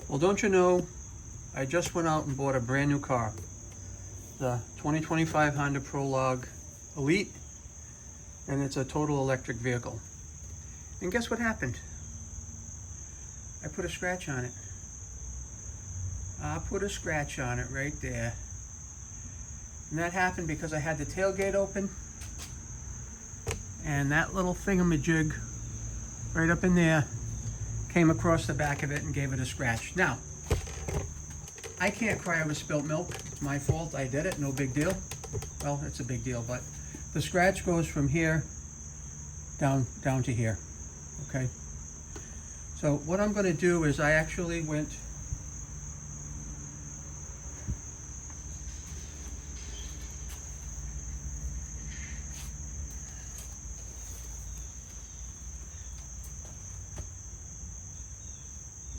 Well, don't you know, I just went out and bought a brand new car. The 2025 Honda Prologue Elite, and it's a total electric vehicle. And guess what happened? I put a scratch on it. I put a scratch on it right there. And that happened because I had the tailgate open, and that little thingamajig right up in there came across the back of it and gave it a scratch. Now, I can't cry over spilt milk. My fault, I did it, no big deal. Well, it's a big deal, but the scratch goes from here down to here, okay? So what I'm gonna do is I actually went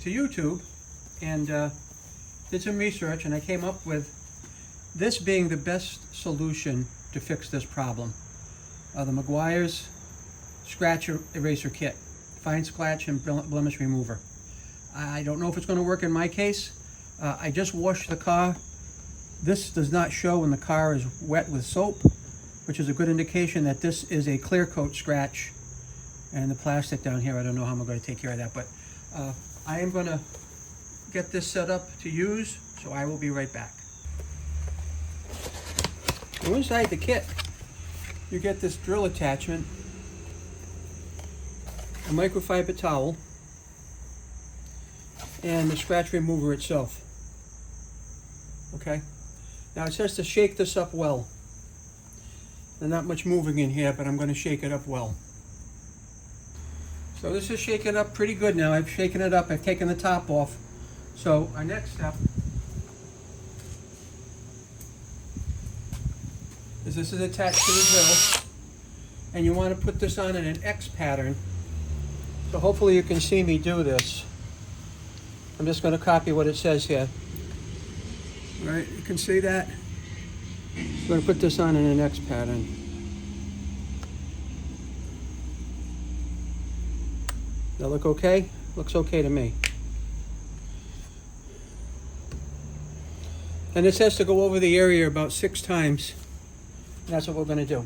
to YouTube and did some research, and I came up with this being the best solution to fix this problem. The Meguiars Scratch Eraser Kit, Fine Scratch and Blemish Remover. I don't know if it's going to work in my case. I just washed the car. This does not show when the car is wet with soap, which is a good indication that this is a clear coat scratch. And the plastic down here, I don't know how I'm going to take care of that, but I am going to get this set up to use, so I will be right back. So inside the kit, you get this drill attachment, a microfiber towel, and the scratch remover itself. Okay? Now it says to shake this up well. There's not much moving in here, but I'm going to shake it up well. So this is shaken up pretty good now. I've shaken it up. I've taken the top off. So our next step is this is attached to the drill, and you want to put this on in an X pattern. So hopefully you can see me do this. I'm just going to copy what it says here. All right, you can see that. I'm going to put this on in an X pattern. Does that look okay? Looks okay to me. And it says to go over the area about 6 times. And that's what we're going to do.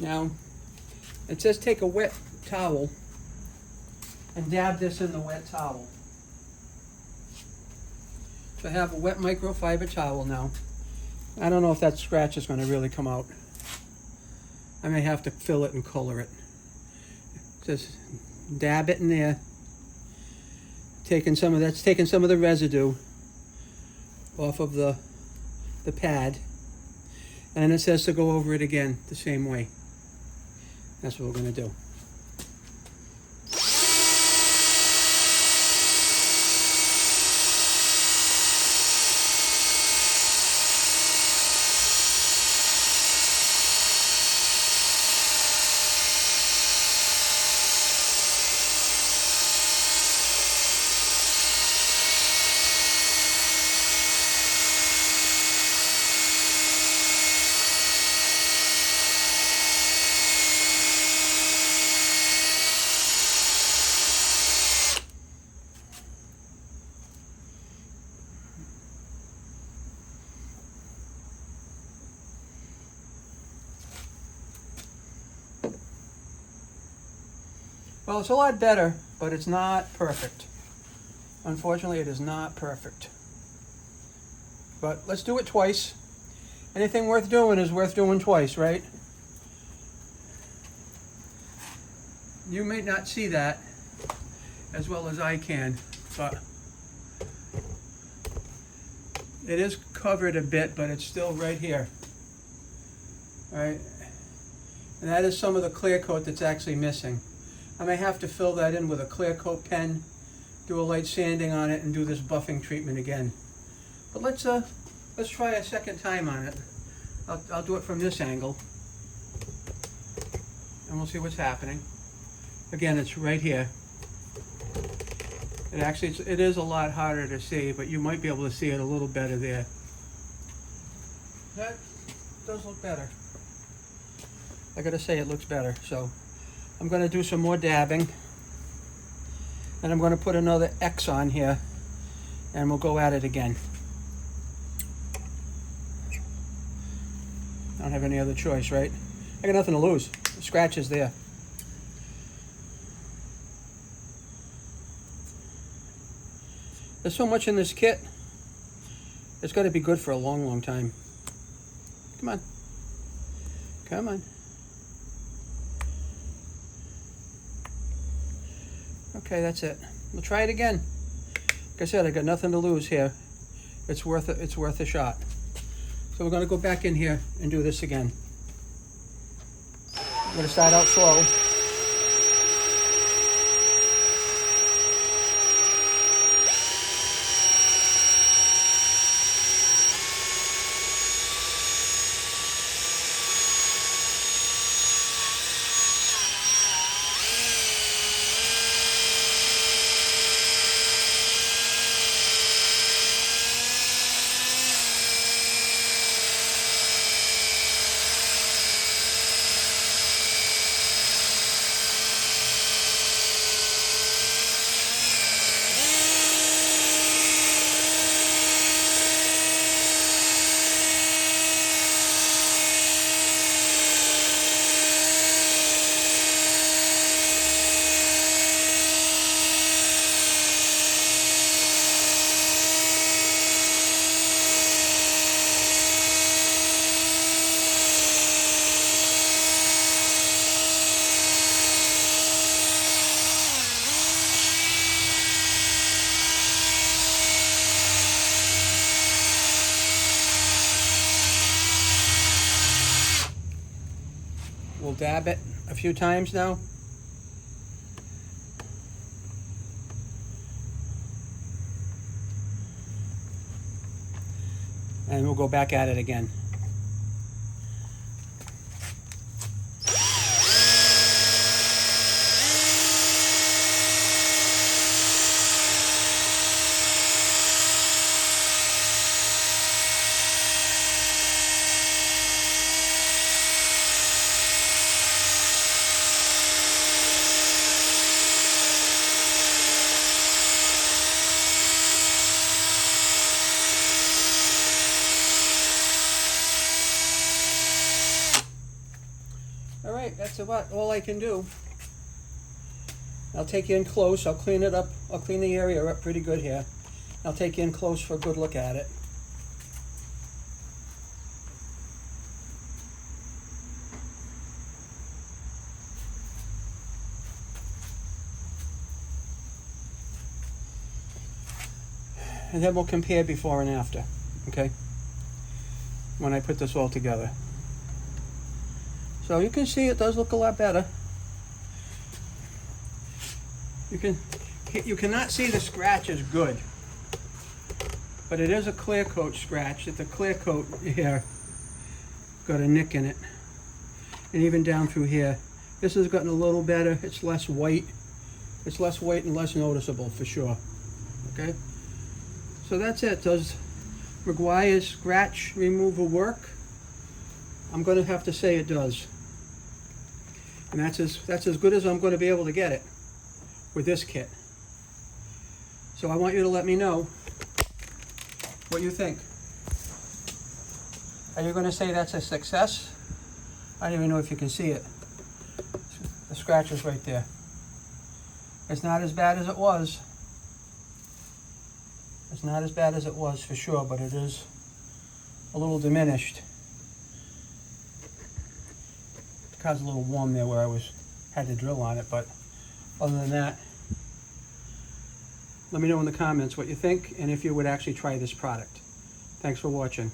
Now, it says take a wet towel and dab this in the wet towel. So I have a wet microfiber towel now. I don't know if that scratch is going to really come out. I may have to fill it and color it. Just dab it in there. Taking some of the residue off of the pad. And then it says to go over it again the same way. That's what we're going to do. Well, it's a lot better, but it's not perfect. Unfortunately, it is not perfect. But let's do it twice. Anything worth doing is worth doing twice, right? You may not see that as well as I can, but it is covered a bit, but it's still right here. All right? And that is some of the clear coat that's actually missing. I may have to fill that in with a clear coat pen, do a light sanding on it, and do this buffing treatment again. But let's try a second time on it. I'll do it from this angle, and we'll see what's happening. Again, it's right here. It is a lot harder to see, but you might be able to see it a little better there. That does look better. I gotta say, it looks better. So I'm going to do some more dabbing, and I'm going to put another X on here, and we'll go at it again. I don't have any other choice, right? I got nothing to lose. The scratch is there. There's so much in this kit. It's got to be good for a long, long time. Come on. Come on. Okay, that's it. We'll try it again. Like I said, I got nothing to lose here. It's worth it. It's worth a shot. So we're going to go back in here and do this again. I'm going to start out slow. We'll dab it a few times now. And we'll go back at it again. All right, that's about all I can do. I'll take you in close. I'll clean it up. I'll clean the area up pretty good here. I'll take you in close for a good look at it. And then we'll compare before and after, okay? When I put this all together. So you can see it does look a lot better. You cannot see the scratch as good, but it is a clear coat scratch. That the clear coat here got a nick in it, and even down through here. This has gotten a little better. It's less white. It's less white and less noticeable for sure. Okay, so that's it. Does Meguiar's scratch removal work? I'm going to have to say it does, and that's as good as I'm going to be able to get it with this kit. So I want you to let me know what you think. Are you going to say that's a success? I don't even know if you can see it. The scratch is right there. It's not as bad as it was. It's not as bad as it was for sure, but it is a little diminished. The car's a little warm there where I had to drill on it, but other than that, let me know in the comments what you think and if you would actually try this product. Thanks for watching.